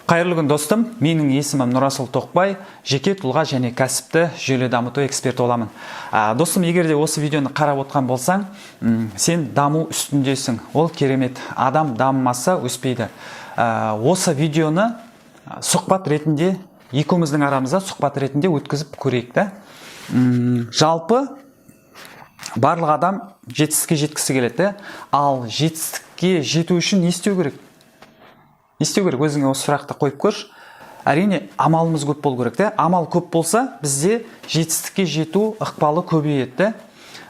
Қайырлы күн достым, менің есімім Нұрасыл Тоқбай, жеке тұлға және кәсіпті жүйелі дамыту эксперті оламын. Достым, егер де осы видеоны қарап отқан болсаң, сен даму үстіндесің. Ол керемет. Адам дамымаса өспейді. Осы видеоны сұхбат ретінде, екеуміздің арамызда сұхбат ретінде өткізіп көрейік та. Жалпы барлық адам жетістікке жеткісі келеді, ал жетістікке жету үшін не істеу керек? Не істеу керек? Өзіңе осы сұрақты қойып көрші. Әрине, амалымыз көп болу керек те. Амал көп болса, бізде жетістікке жету ықпалы көбейеді.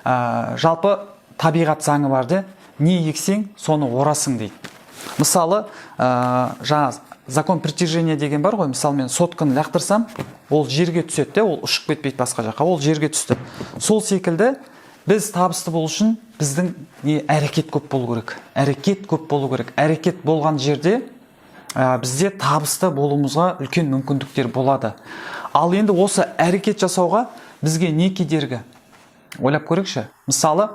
Жалпы табиғат заңы бар де, не ексең, соны орасың дейді. Мысалы, жаңа закон притяжения деген бар ғой. Мысалы, мен сотканы лақтырсам, ол жерге түседі де, ол ұшып кетпейді басқа жаққа, ол жерге түсті. Сол секілді біз табысты болу үшін біздің әрекет көп болу керек. Әрекет көп болу керек. Әрекет болған жерде бізде табысты болуымызға үлкен мүмкіндіктер болады. Ал енді осы әрекет жасауға бізге не кедергі? Ойлап көрейікші. Мысалы,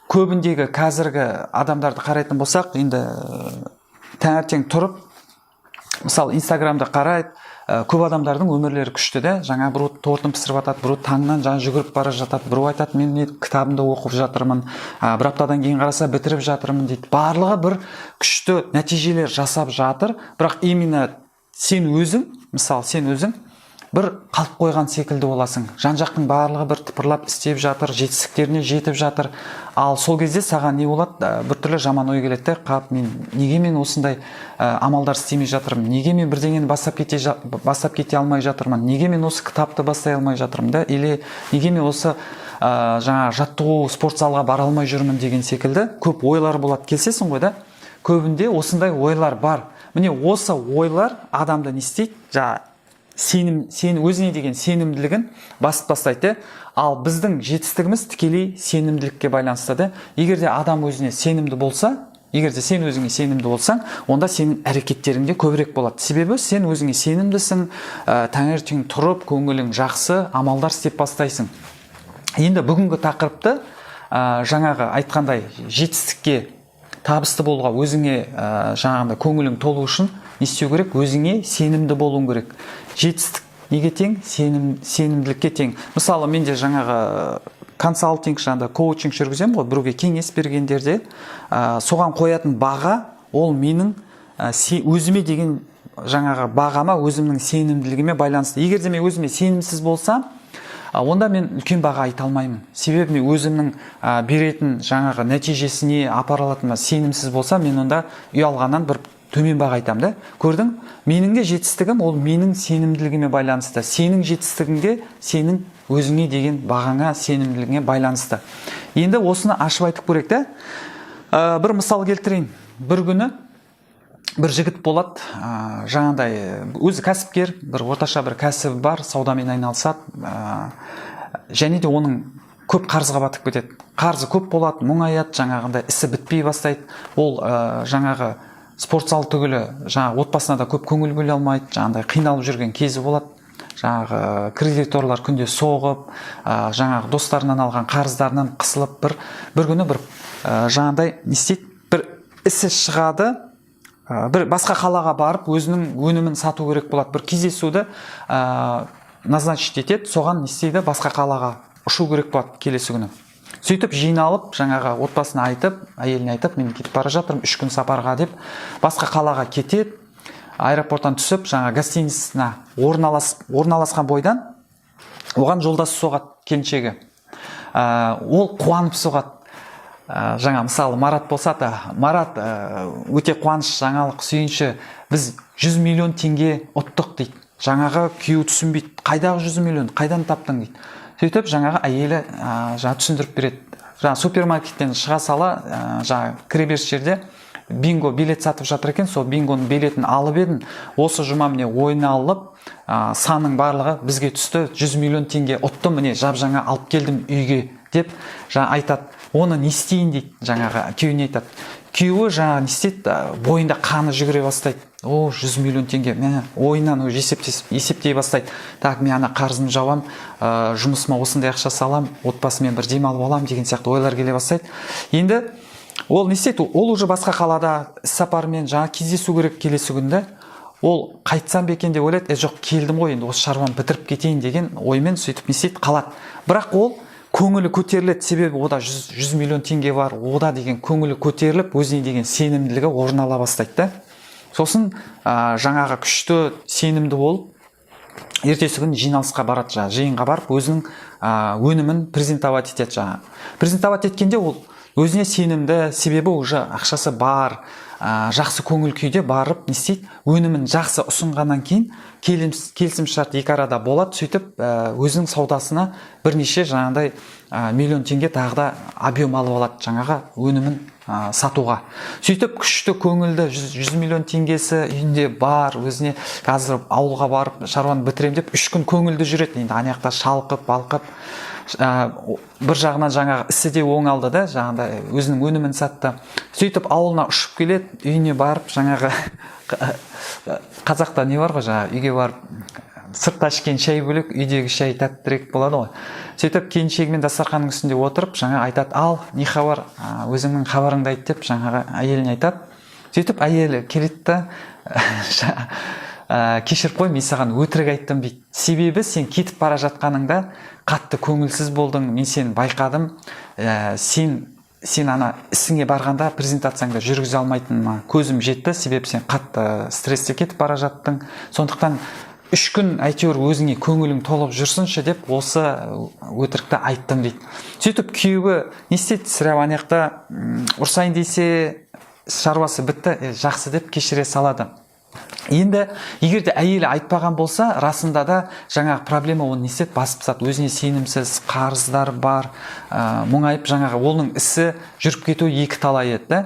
көбіндегі қазіргі адамдарды қарайтын болсақ, енді таңертең тұрып, мысалы, Инстаграмда қарайды, көп адамдардың өмірлері күшті де, жаңа бір тортын пісіріп атады, бір таңнан жаңа жүгіріп бара жатады, бір айтады, мен кітабымды оқып жатырмын, бір аптадан кейін қараса бітіріп жатырмын дейді. Барлығы бір күшті нәтижелер жасап жатыр, бірақ именно сен өзің, мысалы, сен өзің бір қалып қойған секілді боласың. Жан-жақтың барлығы бір тыпырлап істеп жатыр, жетістіктеріне жетіп жатыр. Ал сол кезде саған не болады? Біртүрлі жаман ой келеді. Неге мен осындай амалдар істемей жатырмын? Неге мен бірдеңені бастап кете алмай жатырмын? Неге мен осы кітапты бастай алмай жатырмын да? Или неге мен осы жаңа жаттығу спорт залға бара алмай жүрмін деген секілді көп ойлар болады. Келсесің ғой да? Көбінде осындай ойлар бар. Міне осы ойлар адамды не істейді? Сен өзіне деген сенімділігін басып тастайды. Ал біздің жетістігіміз тікелей сенімділікке байланысты. Егер де адам өзіне сенімді болса, егер де сен өзіңе сенімді болсаң, онда сенің әрекеттеріңде көбірек болады. Себебі сен өзіңе сенімдісің, таңертең тұрып, көңілің жақсы, амалдар істеп бастайсың. Енді бүгінгі тақырыпты жаңағы айтқандай жетістікке, табысты болуға, өзіңе жаңағында көңілің толу үшін не істеу керек? Өзіңе сенімді болуың керек. Жетістік неге тең? Сенімділікке тең. Мысалы, менде жаңағы консалтинг, жаңағында коучинг жүргіземін ғой, біреуге кеңес бергендерде, соған қоятын баға, ол менің өзіме деген жаңағы бағама, өзімнің сенімділігіме байланысты. Егер де мен өзіме сенімсіз болсам, онда мен үлкен баға айта алмаймын. Себебі мен өзімнің беретін жаңағы нәтижесіне апара алатыныма сенімсіз болсам, мен онда ұялғаннан бір төмен баға айтамын да. Көрдің? Менің де жетістігім ол менің сенімділігіме байланысты. Сенің жетістігіңде сенің өзіңе деген бағаңа, сенімділігіңе байланысты. Енді осыны ашып айтып көрейік та. Бір мысал келтірейін. Бір күні бір жігіт болады, жаңағыдай өзі кәсіпкер, бір орташа бір кәсібі бар, саудамен айналысады. Және де оның көп қарызға батып кетеді. Қарызы көп болады, мұңаяды, жаңағындай ісі бітпей бастайды. Ол жаңағы спорт зал түгілі, жаңағы отбасына да көп көңіл бөле алмайды, жаңағыдай қиналып жүрген кезі болады. Жаңағы кредиторлар күнде соғып, жаңағы достарынан алған қарыздарынан қысылып, бір күні бір жаңағыдай не істейді? Бір ісі шығады, бір басқа қалаға барып, өзінің өнімін сату керек болады. Бір кездесуді назначить етеді, соған не істейді? Басқа қалаға ұшу керек болады келесі күні. Сөйтіп жиналып, жаңағы отбасына айтып, әйеліне айтып, мен кетіп бара жатырмын 3 күн сапарға деп, басқа қалаға кетеді, аэропорттан түсіп, жаңа гостиницасына орналасқан бойдан, оған жолдасы соғады, келіншегі. Ол қуанып соғады. Жаңа мысалы Марат болса да, Марат өте қуаныш, жаңалық, сүйінші, біз 100 миллион теңге ұттық дейді. Жаңағы күйеуі түсінбейді, қайдағы 100 миллион, қайдан таптың дейді. Сөйтіп жаңағы әйелі түсіндіріп береді. Жаңа супермаркеттен шыға сала, жаңа кіреберіс жерде бинго билет сатып жатыр екен, сол бингоның билетін алып едім. Осы жұма міне ойына алып, санның барлығы бізге түсті, 100 миллион теңге ұттым, міне жап-жаңа алып келдім үйге деп жаңа айтады. Оны не істейін дейді, жаңағы күйеуіне айтады. Күйеуі жаңа не істейді, бойында қаны жүгіре бастайды. 100 миллион теңге, мен ойынан есептей бастайды. Так, мен ана қарызын жауам, жұмысыма осындай ақша салам, отбасымен бір демалып алам деген сияқты ойлар келе бастайды. Енді ол не істейді? Ол уже басқа қалада іс-сапармен жаңа кездесу керек келесі күнде. ол қайтсам ба екен деп ойлайды, жоқ келдім ғой, енді осы шаруаны бітіріп кетейін деген оймен сөйтіп не істейді, қалады. Бірақ ол көңілі көтеріледі, себебі ода 100 миллион теңге бар, ода деген көңілі көтеріліп, өзіне деген сенімділігі орын ала бастайды да. Сосын жаңағы күшті сенімді болып, ертесі күні жиналысқа барады, жиынға барып, өзінің өнімін презентовать етеді. Презентовать еткенде ол өзіне сенімді, себебі уже ақшасы бар, жақсы көңіл күйде барып не істейді, өнімін жақсы ұсынғаннан кейін келісім шарт екі арада болады, сөйтіп өзінің саудасына бірнеше жаңағыдай миллион теңге тағы да объем алып алады, жаңағы өнімін сатуға. Сөйтіп күшті көңілді 100 миллион теңгесі үйінде бар, өзіне қазір ауылға барып шаруаны бітірем деп 3 күн көңілді жүреді. Енді аяқта шалқып, балқып, бір жағынан жаңағы ісі де оңалды да, жаңағыдай өзінің өнімін сатты. Сөйтіп ауылына ұшып келеді, үйіне барып, жаңағы қазақта не бар ғой, жаңағы үйге барып сыртта ішкен шай бөлек, үйдегі шай тәттірек болады ғой. Сөйтіп келіншегімен дастарханның үстінде отырып, жаңа айтады, ал не хабар, өзіңнің хабарыңды айт деп жаңағы әйеліне айтады. Сөйтіп әйелі келеді да, кешіріп қой, мен саған өтірік айттым дейді. Себебі сен кетіп бара жатқаныңда қатты көңілсіз болдың, мен сені байқадым. Сен ана ісіңе барғанда презентацияңды жүргізе алмайтыныма көзім жетті, себебі сен қатты стрессте кетіп бара жаттың. Сондықтан 3 күн әйтеуір өзіңе көңілің толып жүрсінші деп осы өтірікті айттым дейді. Сөйтіп күйеуі не істейді, сірә анаяқта ұрсайын десе шаруасы бітті, жақсы деп кешіре салады. Енді егер де әйелі айтпаған болса, расында да жаңағы проблема оны не істейді, басып тастады. Өзіне сенімсіз, қарыздар бар, мұңайып, жаңағы оның ісі жүріп кету екі талай еді.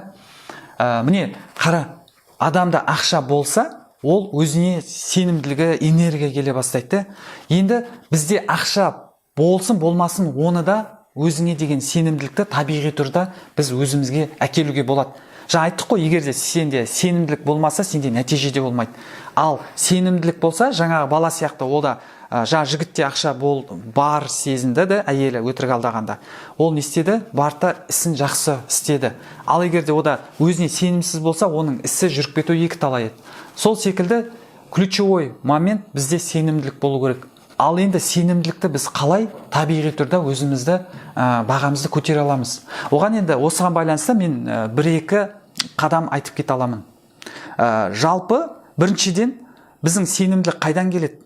Міне қара, адамда ақша болса, ол өзіне сенімділігі, энергия келе бастайды. Енді бізде ақша болсын, болмасын, оны да өзіңе деген сенімділікті табиғи түрде біз өзімізге әкелуге болады. Жаңа айттық қой, егер де сенде сенімділік болмаса, сенде нәтижеде болмайды. Ал сенімділік болса, жаңағы бала сияқты, ол да жаңа жігітте ақша бар сезінді де, әйелі өтірік алдағанда. Ол не істеді? Барта ісін жақсы істеді. Ал егер де ода өзіне сенімсіз болса, оның ісі жүріп кету екі талай еді. Сол секілді ключевой момент бізде сенімділік болу керек. Ал енді сенімділікті біз қалай табиғи түрде өзімізді бағамызды көтере аламыз? Оған енді осыған байланысты мен бір-екі қадам айтып кете аламын. Жалпы біріншіден біздің сенімділік қайдан келеді?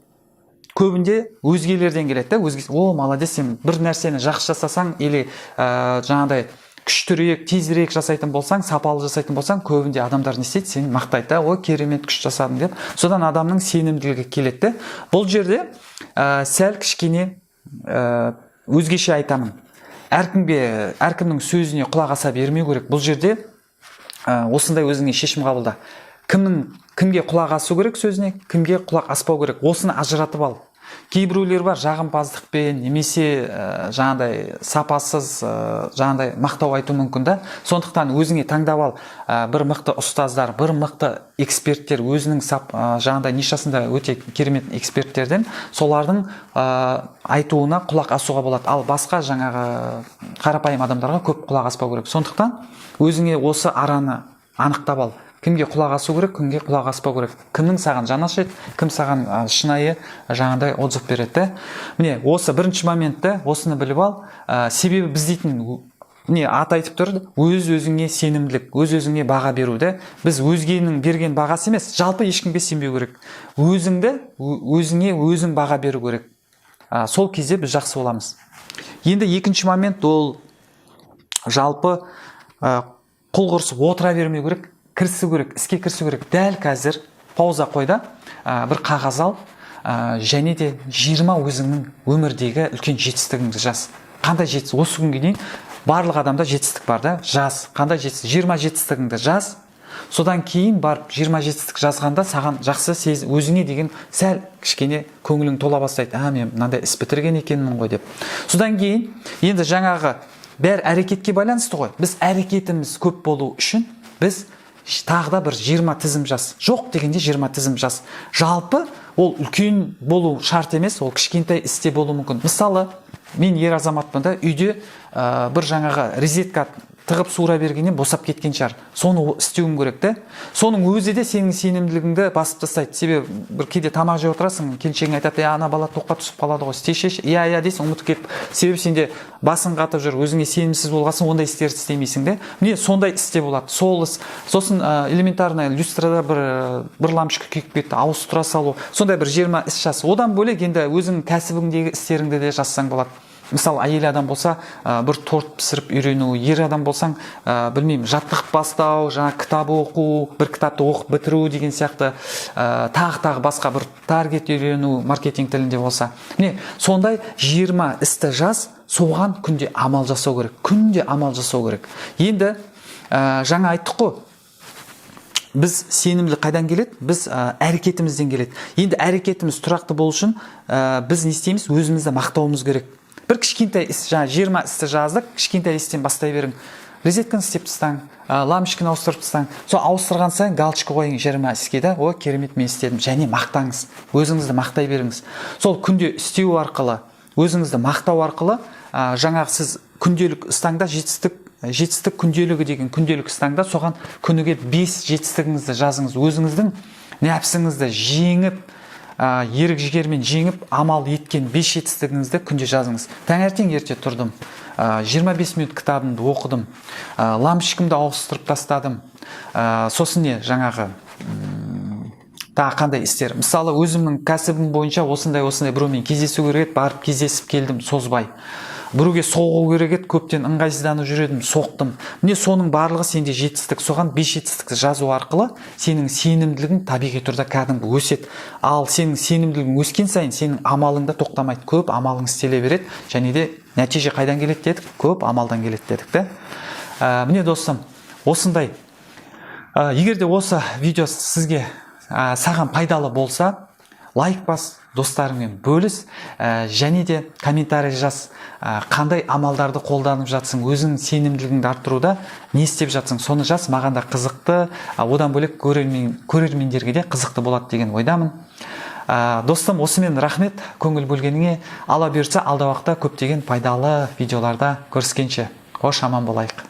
Көбінде өзгелерден келеді. О, молодец, сен бір нәрсені жақсы жасасаң, или жаңағыдай күштірек, тезірек жасайтын болсаң, сапалы жасайтын болсаң, көбінде адамдар не істейді, сені мақтайды, ой, керемет күш жасадың деп. Содан адамның сенімділігі келеді. Бұл жерде сәл кішкене өзгеше айтамын. Әркімнің сөзіне құлақ аса бермеу керек. Бұл жерде осындай өзіңе шешім қабылда. Кімге құлақ асу керек сөзіне, кімге құлақ аспау керек. Осыны ажыратып ал. Кейбіреулер бар, жағымпаздықпен, немесе жаңағыдай сапасыз, жаңағыдай мақтау айту мүмкін да. Сондықтан өзіңе таңдап ал, бір мықты ұстаздар, бір мықты эксперттер, өзінің жаңағыдай нишасында өте керемет эксперттерден, солардың айтуына құлақ асуға болады. Ал басқа жаңағы қарапайым адамдарға көп құлақ аспау керек. Сондықтан өзіңе осы араны анықтап ал. Кімге құлақ асу керек, кімге құлақ аспау керек. Кімнің саған жаны ашиды, кім саған шынайы жаңағыдай отзыв береді. Міне, осы бірінші моментті, осыны біліп ал. Себебі біз дейтін, міне ат айтып тұр, өз-өзіңе сенімділік, өз-өзіңе баға беруді. Біз өзгенің берген бағасы емес, жалпы ешкімге сенбеу керек. Өзіңе өзің баға беру керек. Сол кезде біз жақсы боламыз. Енді екінші момент, ол жалпы қол құрысып отыра бермеу керек. Кірісу керек, іске кірісу керек. Дәл қазір пауза қойда, бір қағаз ал, және де 20 өзіңнің өмірдегі үлкен жетістігіңді жаз. Қандай жетістік? Осы күнге дейін барлық адамда жетістік бар да, жаз. Қандай жетістік? 20 жетістігіңді жаз. Содан кейін барып 20 жетістік жазғанда саған жақсы өзіңе деген сәл кішкене көңілің тола бастайды. Мен мынандай іс бітірген екенмін ғой деп. Содан кейін енді жаңағы бәр әрекетке байланысты ғой. Біз әрекетіміз көп болу үшін біз тағы да бір 20 тізім жаз. Жоқ дегенде 20 тізім жаз. Жалпы ол үлкен болу шарт емес, ол кішкентай істе болу мүмкін. Мысалы, мен ер азаматпын да, үйде бір жаңағы резетка тығып суыра бергеннен босап кеткен шығар. Соны істеуің керек те. Соның өзі де сенің сенімділігіңді басып тастайды. Себебі бір кейде тамақ жеп отырасың, келіншегің айтады, ана бала тоққа түсіп қалады ғой, істеші. Иә дейсің, ұмытып кетіп. Себебі сенде басың қатып жүр, өзіңе сенімсіз болғасын, ондай істерді істемейсің де. Міне сондай істе болады. Сосын элементарный люстрада бір лампочка күйіп кетті, ауыстыра салу. Сондай бір 20 іс жас. Одан бөлек енді өзің кәсібіңдегі істеріңді де жазсаң болады. Мысалы, әйел адам болса, бір торт пісіріп үйрену, ер адам болсаң, білмеймін, жаттығып бастау, жаңа кітап оқу, бір кітапты оқып бітіру деген сияқты, тағы басқа бір таргет үйрену, маркетинг тілінде болса. Міне, сондай 20 істі жаз, соған күнде амал жасау керек. Күнде амал жасау керек. Енді жаңа айттық қой, біз сенімді қайдан келеді? Біз әрекетімізден келеді. Енді әрекетіміз тұрақты болу үшін біз не істейміз? Өзімізді мақтауымыз керек. Бір кішкентай іс, жаңа 20 істі жаздық, кішкентай істен бастай берің. Розетканы істеп тастаң, лампочканы ауыстырып тастаң. Сол ауыстырған сайын галочка қойың 20 іске де, о, керемет, мен істедім. Және мақтаңыз. Өзіңізді мақтай беріңіз. Сол күнде істеу арқылы, өзіңізді мақтау арқылы, жаңағы сіз күнделік істаңда жетістік күнделігі деген күнделік істаңда, соған күніге 5 жетістігіңізді жазыңыз. Өзіңіздің нәпсіңізді жеңіп, ерік жігермен жеңіп, амал еткен 5 жетістігіңізді күнде жазыңыз. Таңертең ерте тұрдым, 25 минут кітабымды оқыдым, лампочкамды ауыстырып тастадым. Сосын не, жаңағы тағы қандай істер? Мысалы, өзімнің кәсібім бойынша осындай біреумен кездесу керек, барып кездесіп келдім, созбай. Біреуге соғу керек еді, көптен ыңғайсызданып жүредім, соқтым. Міне соның барлығы сенде жетістік. Соған 5 жетістікті жазу арқылы сенің сенімділігің табиғи түрде кәдімгі өседі. Ал сенің сенімділігің өскен сайын сенің амалың да тоқтамайды. Көп амалың істеле береді. Және де нәтиже қайдан келеді дедік? Көп амалдан келеді дедік те. Міне достым, осындай. Егер де осы видео сізге саған пайдалы болса, лайк бас, достарыңмен бөліс, және де комментарий жаз, қандай амалдарды қолданып жатсың, өзің сенімділігіңді арттыруда не істеп жатсың, соны жаз, маған да қызықты, одан бөлек көрермендерге де қызықты болады деген ойдамын. Достым, осымен рахмет көңіл бөлгеніңе. Алла бұйыртса, алда уақытта көптеген пайдалы видеоларда көріскенше. Қош аман болайық.